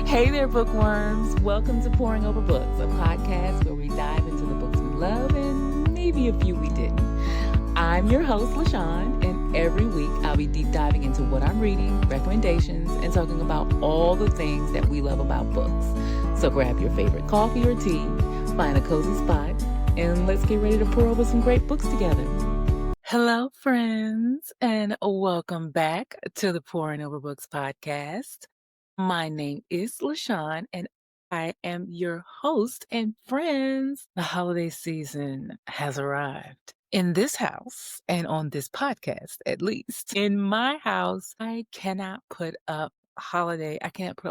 Hey there, bookworms. Welcome to Pouring Over Books, a podcast where we dive into the books we love and maybe a few we didn't. I'm your host, LaShawn, and every week I'll be deep diving into what I'm reading, recommendations, and talking about all the things that we love about books. So grab your favorite coffee or tea, find a cozy spot, and let's get ready to pour over some great books together. Hello, friends, and welcome back to the Pouring Over Books podcast. My name is LaShawn, and I am your host. And friends, the holiday season has arrived. In this house, and on this podcast at least, in my house, I cannot put up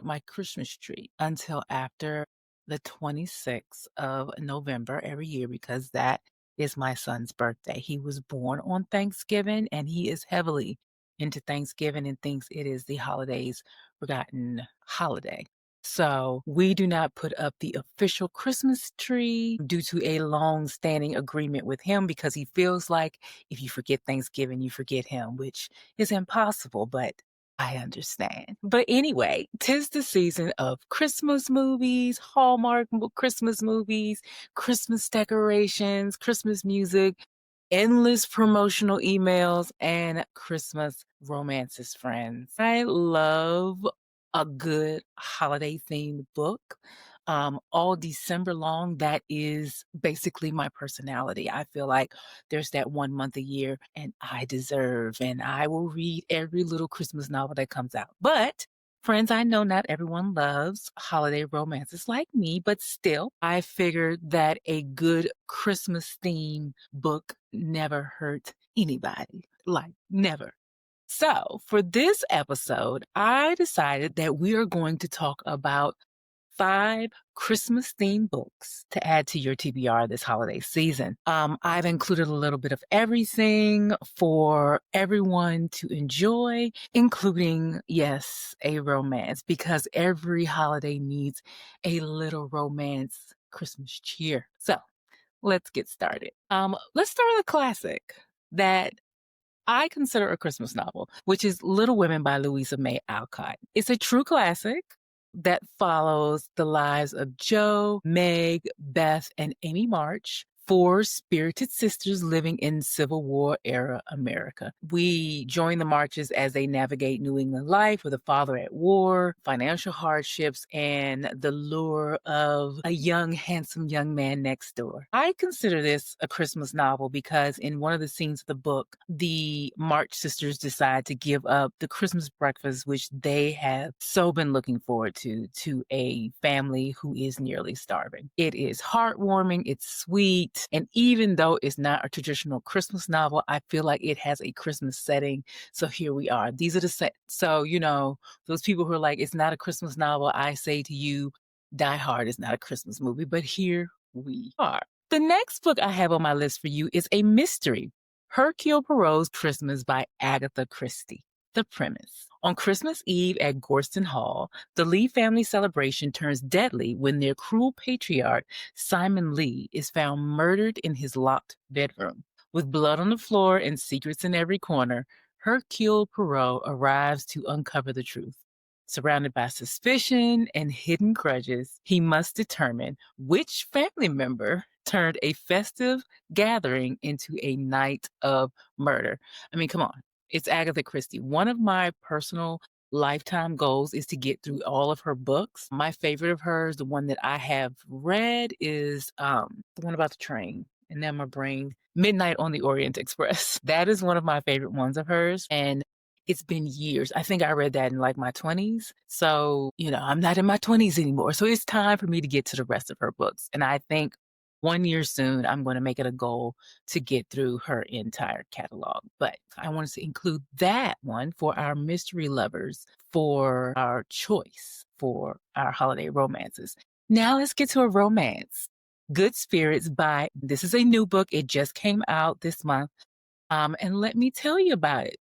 my Christmas tree until after the 26th of November every year because that is my son's birthday. He was born on Thanksgiving, and he is heavily into Thanksgiving and thinks it is the holiday's forgotten holiday. So we do not put up the official Christmas tree due to a long-standing agreement with him because he feels like if you forget Thanksgiving, you forget him, which is impossible, but I understand. But anyway, 'tis the season of Christmas movies, Hallmark Christmas movies, Christmas decorations, Christmas music, endless promotional emails, and Christmas romances, friends. I love a good holiday themed book. All December long, that is basically my personality. I feel like there's that 1 month a year and I deserve, and I will read every little Christmas novel that comes out. But friends, I know not everyone loves holiday romances like me, but still, I figured that a good Christmas themed book never hurt anybody. Like, never. So, for this episode, I decided that we are going to talk about 5 Christmas themed books to add to your TBR this holiday season. I've included a little bit of everything for everyone to enjoy, including, yes, a romance, because every holiday needs a little romance Christmas cheer. So, let's get started. Let's start with a classic that I consider a Christmas novel, which is Little Women by Louisa May Alcott. It's a true classic that follows the lives of Jo, Meg, Beth, and Amy March, 4 spirited sisters living in Civil War era America. We join the Marches as they navigate New England life with a father at war, financial hardships, and the lure of a young, handsome young man next door. I consider this a Christmas novel because in one of the scenes of the book, the March sisters decide to give up the Christmas breakfast, which they have so been looking forward to a family who is nearly starving. It is heartwarming, it's sweet, and even though it's not a traditional Christmas novel, I feel like it has a Christmas setting. So here we are. These are the set. So, those people who are like, it's not a Christmas novel, I say to you, Die Hard is not a Christmas movie, but here we are. The next book I have on my list for you is a mystery, Hercule Poirot's Christmas by Agatha Christie. The premise. On Christmas Eve at Gorston Hall, the Lee family celebration turns deadly when their cruel patriarch, Simon Lee, is found murdered in his locked bedroom. With blood on the floor and secrets in every corner, Hercule Poirot arrives to uncover the truth. Surrounded by suspicion and hidden grudges, he must determine which family member turned a festive gathering into a night of murder. I mean, come on. It's Agatha Christie. One of my personal lifetime goals is to get through all of her books. My favorite of hers, the one that I have read, is the one about the train. And then my brain, Midnight on the Orient Express. That is one of my favorite ones of hers. And it's been years. I think I read that in like my 20s. So, I'm not in my 20s anymore. So it's time for me to get to the rest of her books. And I think 1 year soon, I'm going to make it a goal to get through her entire catalog. But I wanted to include that one for our mystery lovers, for our choice for our holiday romances. Now let's get to a romance. Good Spirits this is a new book. It just came out this month. And let me tell you about it.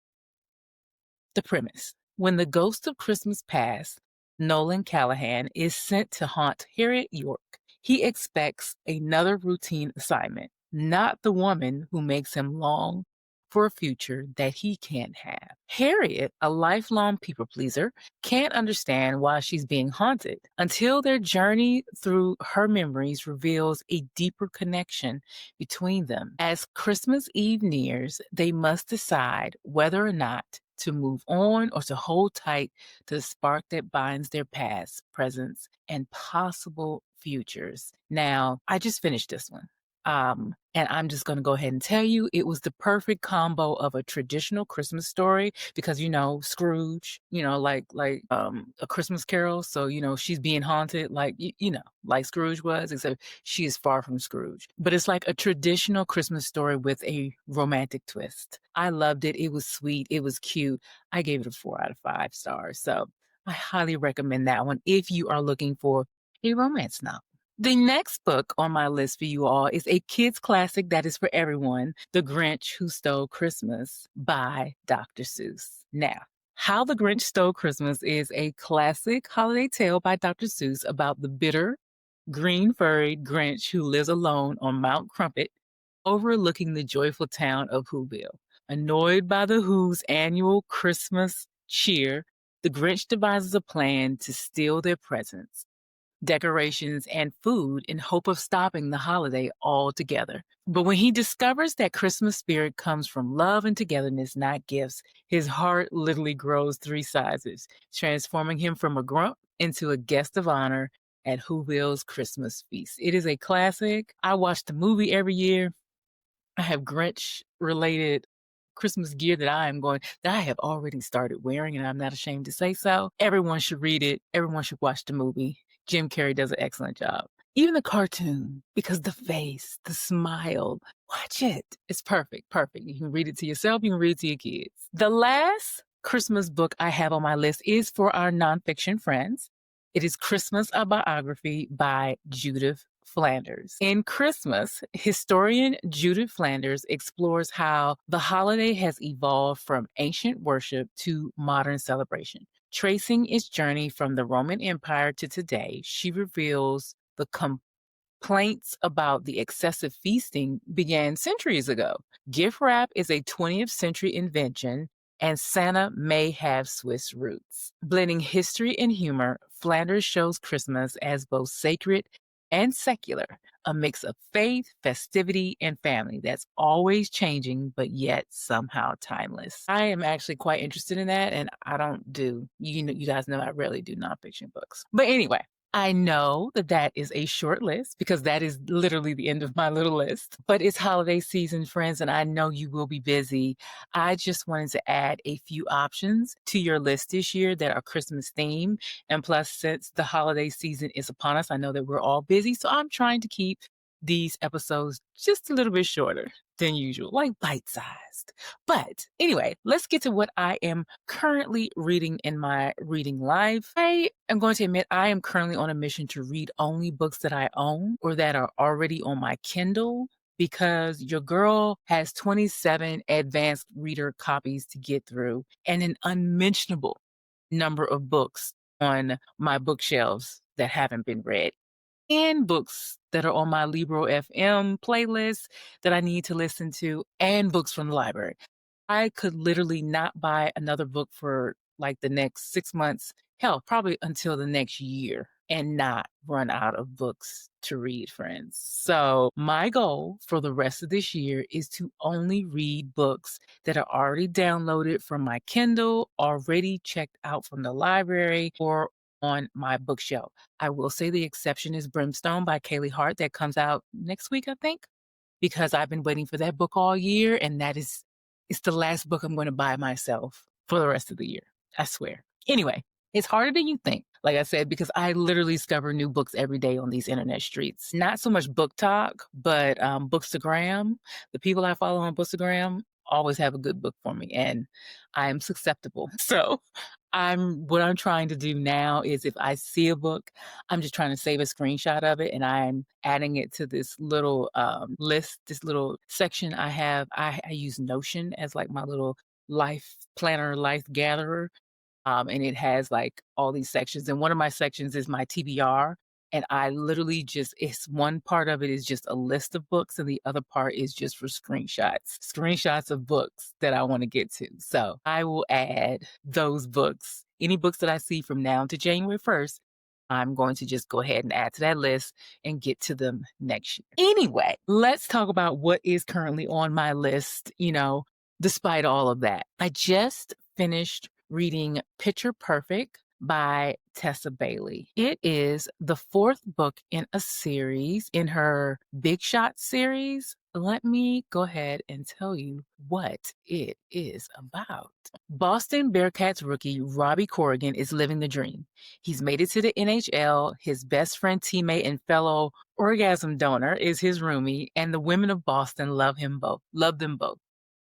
The premise. When the ghost of Christmas past, Nolan Callahan, is sent to haunt Harriet York, he expects another routine assignment, not the woman who makes him long for a future that he can't have. Harriet, a lifelong people pleaser, can't understand why she's being haunted until their journey through her memories reveals a deeper connection between them. As Christmas Eve nears, they must decide whether or not to move on or to hold tight to the spark that binds their past, presents, and possible futures. Now, I just finished this one. And I'm just going to go ahead and tell you it was the perfect combo of a traditional Christmas story because Scrooge, A Christmas Carol, so she's being haunted like Scrooge was, except she is far from Scrooge. But it's like a traditional Christmas story with a romantic twist. I loved it. It was sweet. It was cute. I gave it a 4 out of 5 stars. So I highly recommend that one if you are looking for a romance novel. The next book on my list for you all is a kids classic that is for everyone, The Grinch Who Stole Christmas by Dr. Seuss. Now, How the Grinch Stole Christmas is a classic holiday tale by Dr. Seuss about the bitter, green-furried Grinch who lives alone on Mount Crumpet, overlooking the joyful town of Whoville. Annoyed by the Who's annual Christmas cheer, the Grinch devises a plan to steal their presents, decorations, and food in hope of stopping the holiday altogether. But when he discovers that Christmas spirit comes from love and togetherness, not gifts, his heart literally grows 3 sizes, transforming him from a grump into a guest of honor at Whoville's Christmas feast. It is a classic. I watch the movie every year. I have Grinch-related Christmas gear that I have already started wearing, and I'm not ashamed to say so. Everyone should read it. Everyone should watch the movie. Jim Carrey does an excellent job. Even the cartoon, because the face, the smile, watch it. It's perfect. You can read it to yourself. You can read it to your kids. The last Christmas book I have on my list is for our nonfiction friends. It is Christmas, a Biography by Judith Flanders. In Christmas, historian Judith Flanders explores how the holiday has evolved from ancient worship to modern celebration. Tracing its journey from the Roman Empire to today, she reveals the complaints about the excessive feasting began centuries ago. Gift wrap is a 20th century invention, and Santa may have Swiss roots. Blending history and humor, Flanders shows Christmas as both sacred and secular, a mix of faith, festivity, and family that's always changing, but yet somehow timeless. I am actually quite interested in that, and I don't do, you guys know I rarely do nonfiction books. But anyway, I know that is a short list because that is literally the end of my little list. But it's holiday season, friends, and I know you will be busy. I just wanted to add a few options to your list this year that are Christmas themed. And plus, since the holiday season is upon us, I know that we're all busy. So I'm trying to keep these episodes just a little bit shorter than usual, like bite-sized. But anyway, let's get to what I am currently reading in my reading life. I am going to admit I am currently on a mission to read only books that I own or that are already on my Kindle, because your girl has 27 advanced reader copies to get through and an unmentionable number of books on my bookshelves that haven't been read, and books that are on my Libro FM playlist that I need to listen to, and books from the library. I could literally not buy another book for like the next 6 months, hell, probably until the next year, and not run out of books to read, friends. So my goal for the rest of this year is to only read books that are already downloaded from my Kindle, already checked out from the library, or on my bookshelf. I will say the exception is Brimstone by Kaylee Hart that comes out next week, I think, because I've been waiting for that book all year, and it's the last book I'm going to buy myself for the rest of the year. I swear. Anyway, it's harder than you think, like I said, because I literally discover new books every day on these internet streets. Not so much book talk, but Bookstagram. The people I follow on Bookstagram always have a good book for me, and I'm susceptible. So what I'm trying to do now is if I see a book, I'm just trying to save a screenshot of it, and I'm adding it to this little list, this little section I have. I use Notion as like my little life planner, life gatherer. And it has like all these sections. And one of my sections is my TBR, And I literally just, it's one part of it is just a list of books, and the other part is just for screenshots of books that I want to get to. So I will add those books, any books that I see from now to January 1st. I'm going to just go ahead and add to that list and get to them next year. Anyway, let's talk about what is currently on my list, despite all of that. I just finished reading Picture Perfect by Tessa Bailey. It is the fourth book in a series in her Big Shot series. Let me go ahead and tell you what it is about. Boston Bearcats rookie Robbie Corrigan is living the dream. He's made it to the NHL. His best friend, teammate, and fellow orgasm donor is his roomie, and the women of Boston love them both.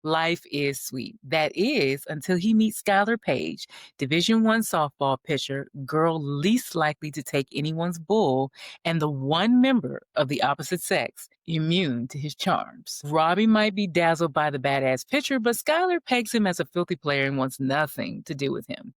Life is sweet. That is until he meets Skylar Page, Division I softball pitcher, girl least likely to take anyone's bull, and the one member of the opposite sex immune to his charms. Robbie might be dazzled by the badass pitcher, but Skylar pegs him as a filthy player and wants nothing to do with him.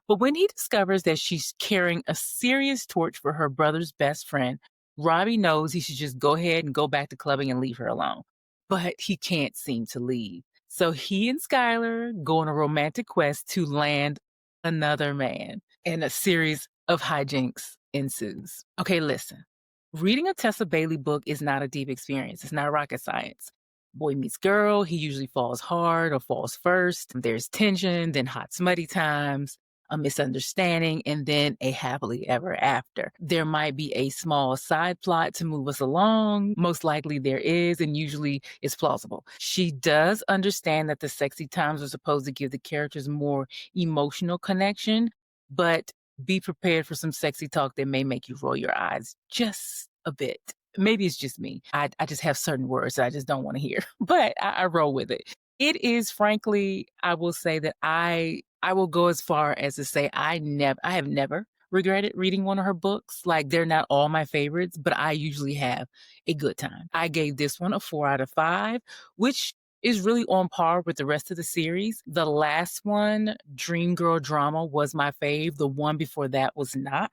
But when he discovers that she's carrying a serious torch for her brother's best friend, Robbie knows he should just go ahead and go back to clubbing and leave her alone. But he can't seem to leave. So he and Skylar go on a romantic quest to land another man, and a series of hijinks ensues. Okay, listen. Reading a Tessa Bailey book is not a deep experience. It's not rocket science. Boy meets girl, he usually falls hard or falls first. There's tension, then hot smutty times, a misunderstanding, and then a happily ever after. There might be a small side plot to move us along. Most likely there is, and usually it's plausible. She does understand that the sexy times are supposed to give the characters more emotional connection, but be prepared for some sexy talk that may make you roll your eyes just a bit. Maybe it's just me. I just have certain words that I just don't want to hear, but I roll with it. It is, frankly, I will say that I will go as far as to say I have never regretted reading one of her books. Like, they're not all my favorites, but I usually have a good time. I gave this one a 4 out of 5, which is really on par with the rest of the series. The last one, Dream Girl Drama, was my fave. The one before that was not,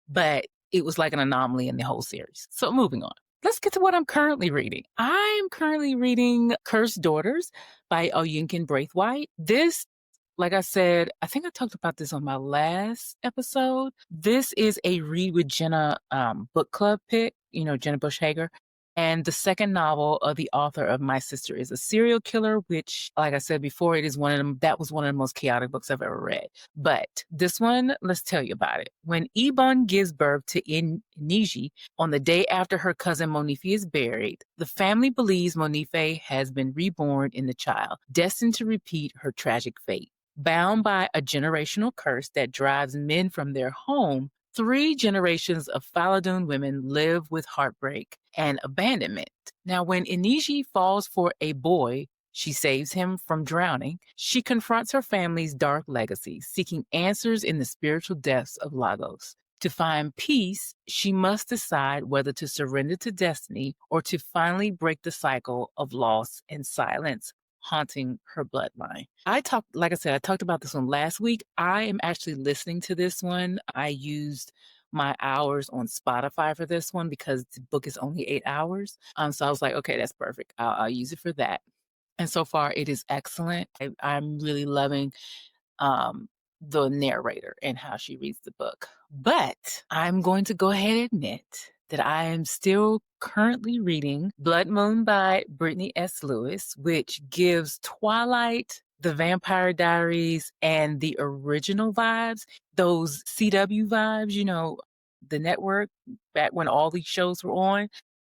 but it was like an anomaly in the whole series. So moving on. Let's get to what I'm currently reading. I am currently reading Cursed Daughters by Oyinkan Braithwaite. This, like I said, I think I talked about this on my last episode. This is a read with Jenna book club pick, Jenna Bush Hager. And the second novel of the author of My Sister is a Serial Killer, which, like I said before, that was one of the most chaotic books I've ever read. But this one, let's tell you about it. When Ebon gives birth to Iniji on the day after her cousin Monife is buried, the family believes Monife has been reborn in the child, destined to repeat her tragic fate. Bound by a generational curse that drives men from their home, 3 generations of Faladun women live with heartbreak and abandonment. Now, when Iniji falls for a boy, she saves him from drowning. She confronts her family's dark legacy, seeking answers in the spiritual depths of Lagos. To find peace, she must decide whether to surrender to destiny or to finally break the cycle of loss and silence haunting her bloodline. I talked about this one last week. I am actually listening to this one. I used my hours on Spotify for this one because the book is only 8 hours. So I was like, okay, that's perfect. I'll use it for that. And so far, it is excellent. I'm really loving the narrator and how she reads the book. But I'm going to go ahead and admit that I am still currently reading Blood Moon by Brittany S. Lewis, which gives Twilight, The Vampire Diaries, and the original vibes, those CW vibes, the network back when all these shows were on,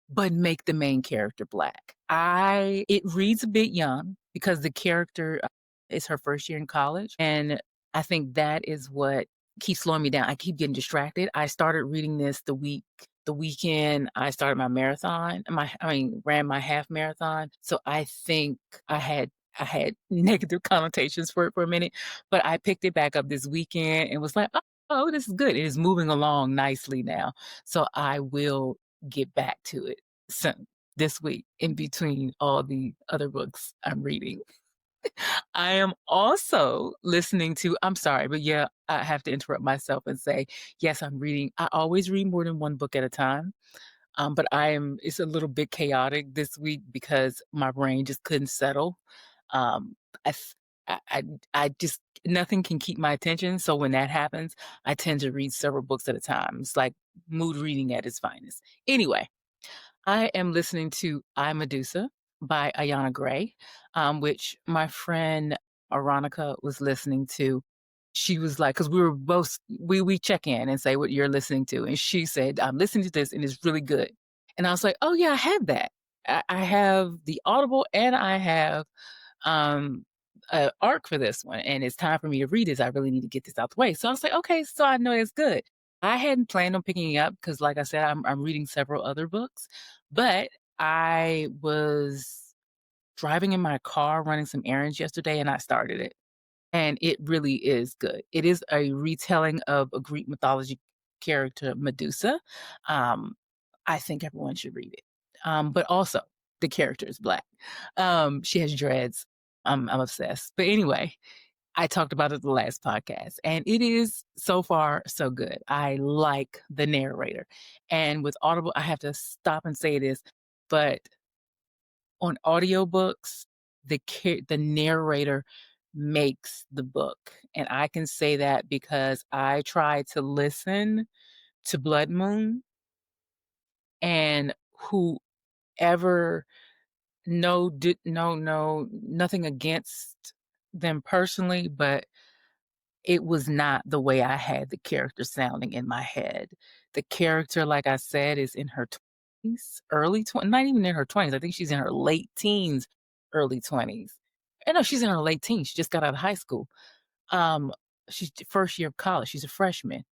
but make the main character Black. It reads a bit young because the character is her first year in college, and I think that is what keeps slowing me down. I keep getting distracted. I started reading this the weekend I started my marathon. Ran my half marathon. So I think I had negative connotations for it for a minute, but I picked it back up this weekend and was like, oh, this is good. It is moving along nicely now. So I will get back to it soon this week in between all the other books I'm reading. I am also listening to I'm sorry, but yeah, I have to interrupt myself and say, yes, I'm reading. I always read more than one book at a time. But it's a little bit chaotic this week because my brain just couldn't settle. Um, I, f- I just, nothing can keep my attention. So when that happens, I tend to read several books at a time. It's like mood reading at its finest. Anyway, I am listening to I, Medusa by Ayana Gray, which my friend Aronica was listening to. She was like, because we were both, we check in and say what you're listening to. And she said, I'm listening to this and it's really good. And I was like, oh yeah, I have that. I have the Audible and I have um a arc for this one and it's time for me to read this. I really need to get this out the way. So I was like, okay, so I know it's good. I hadn't planned on picking it up because like I said, I'm reading several other books, but I was driving in my car running some errands yesterday and I started it. And it really is good. It is a retelling of a Greek mythology character, Medusa. Um, I think everyone should read it. But also, the character is Black. She has dreads. I'm obsessed. But anyway, I talked about it the last podcast, and it is so far so good. I like the narrator. And with Audible, I have to stop and say this, but on audiobooks, the narrator makes the book. And I can say that because I tried to listen to Blood Moon and whoever nothing against them personally, but it was not the way I had the character sounding in my head. The character, like I said, is in her 20s, early 20s, not even in her 20s. I think she's in her late teens, early 20s. And no, she's in her late teens. She just got out of high school. Um, she's first year of college. She's a freshman.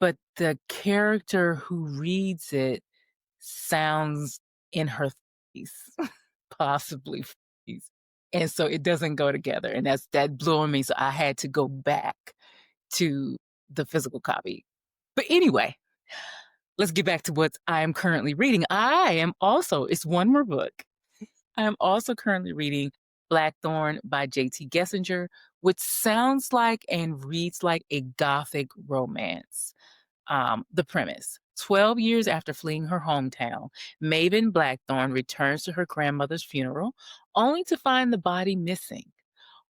But the character who reads it sounds in her 30s, possibly 40s. And so it doesn't go together. And that blew on me. So I had to go back to the physical copy. But anyway, let's get back to what I am currently reading. It's one more book. I am also currently reading Blackthorn by J.T. Gessinger, which sounds like and reads like a gothic romance. The premise 12 years after fleeing her hometown, Maven Blackthorn returns to her grandmother's funeral only to find the body missing.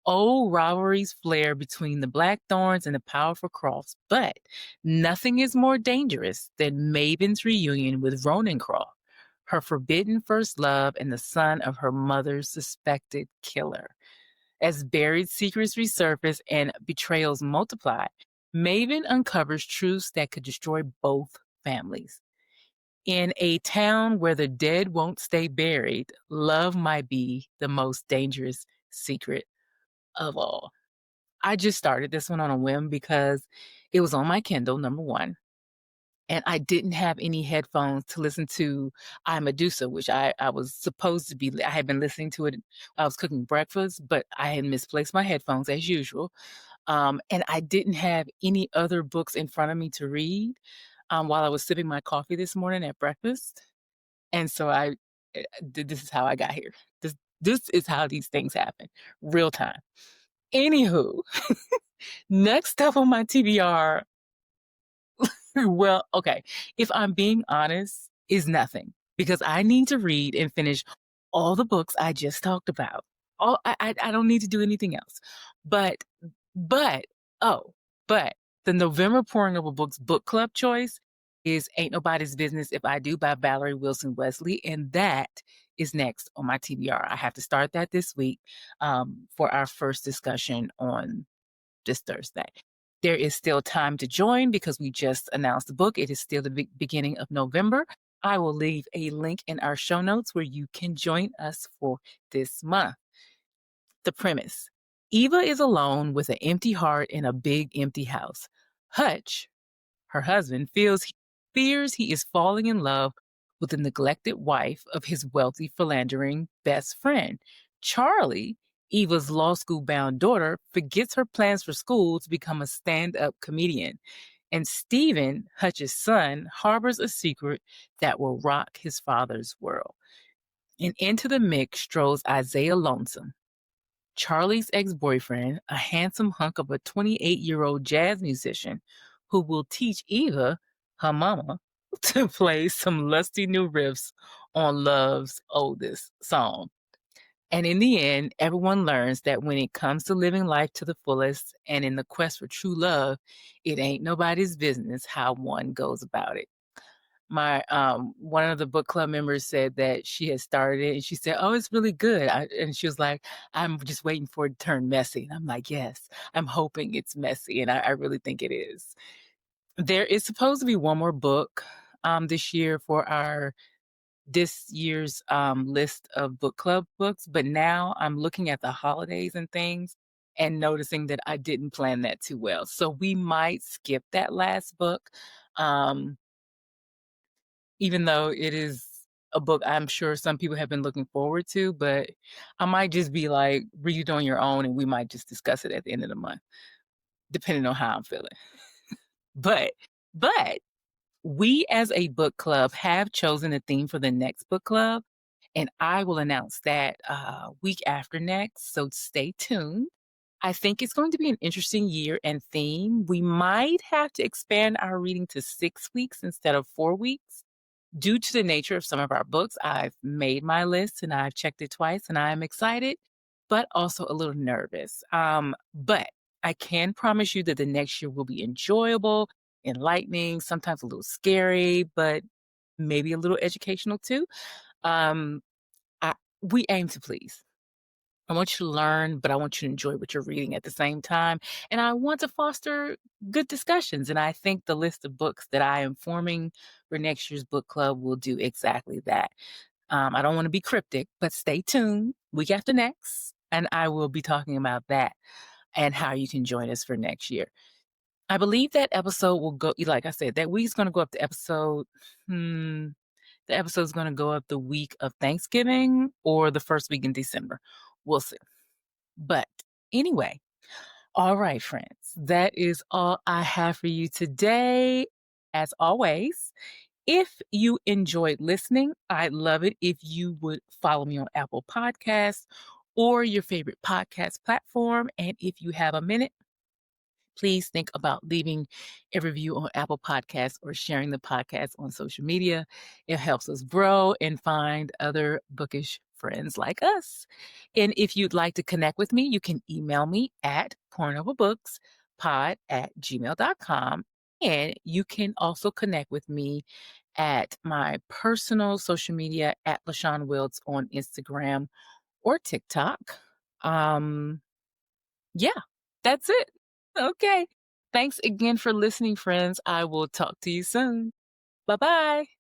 Old rivalries flare between the Blackthorns and the powerful Crofts, but nothing is more dangerous than Maven's reunion with Ronencroft, her forbidden first love and the son of her mother's suspected killer. As buried secrets resurface and betrayals multiply, Maven uncovers truths that could destroy both families. In a town where the dead won't stay buried, love might be the most dangerous secret of all. I just started this one on a whim because it was on my Kindle, number one, and I didn't have any headphones to listen to I, Medusa, which I was supposed to be. I had been listening to it. I was cooking breakfast, but I had misplaced my headphones as usual. And I didn't have any other books in front of me to read while I was sipping my coffee this morning at breakfast. And so this is how I got here. This is how these things happen, real time. Anywho, next up on my TBR, well, okay, if I'm being honest, is nothing because I need to read and finish all the books I just talked about. I don't need to do anything else. But, but, oh, but the November Pouring Over Books book club choice is Ain't Nobody's Business If I Do by Valerie Wilson Wesley. And that is next on my TBR. I have to start that this week for our first discussion on this Thursday. There is still time to join because we just announced the book. It is still the beginning of November. I will leave a link in our show notes where you can join us for this month. The premise: Eva is alone with an empty heart in a big empty house. Hutch, her husband, fears he is falling in love with the neglected wife of his wealthy philandering best friend. Charlie, Eva's law school bound daughter, forgets her plans for school to become a stand-up comedian. And Stephen, Hutch's son, harbors a secret that will rock his father's world. And into the mix strolls Isaiah Lonesome, Charlie's ex-boyfriend, a handsome hunk of a 28-year-old jazz musician who will teach Eva, her mama, to play some lusty new riffs on Love's oldest song. And in the end, everyone learns that when it comes to living life to the fullest and in the quest for true love, it ain't nobody's business how one goes about it. My one of the book club members said that she had started it and she said, "Oh, it's really good." And she was like, "I'm just waiting for it to turn messy." And I'm like, "Yes, I'm hoping it's messy." And I really think it is. There is supposed to be one more book this year for our this year's list of book club books, but now I'm looking at the holidays and things and noticing that I didn't plan that too well. So we might skip that last book. Um, even though it is a book I'm sure some people have been looking forward to, but I might just be like, read it on your own and we might just discuss it at the end of the month, depending on how I'm feeling. But but we as a book club have chosen a theme for the next book club, and I will announce that week after next. So stay tuned. I think it's going to be an interesting year and theme. We might have to expand our reading to 6 weeks instead of 4 weeks. Due to the nature of some of our books, I've made my list and I've checked it twice, and I'm excited, but also a little nervous. But I can promise you that the next year will be enjoyable, enlightening, sometimes a little scary, but maybe a little educational too. Um, we aim to please. I want you to learn, but I want you to enjoy what you're reading at the same time. And I want to foster good discussions. And I think the list of books that I am forming for next year's book club will do exactly that. I don't want to be cryptic, but stay tuned week after next. And I will be talking about that and how you can join us for next year. I believe that episode will go, like I said, that week's going to go up to episode. The episode's going to go up the week of Thanksgiving or the first week in December. We'll see. But anyway, all right, friends, that is all I have for you today. As always, if you enjoyed listening, I'd love it if you would follow me on Apple Podcasts or your favorite podcast platform. And if you have a minute, please think about leaving a review on Apple Podcasts or sharing the podcast on social media. It helps us grow and find other bookish friends like us. And if you'd like to connect with me, you can email me at pornoverbookspod@gmail.com. And you can also connect with me at my personal social media at LaShawn Wiltz on Instagram or TikTok. Yeah, that's it. Okay. Thanks again for listening, friends. I will talk to you soon. Bye bye.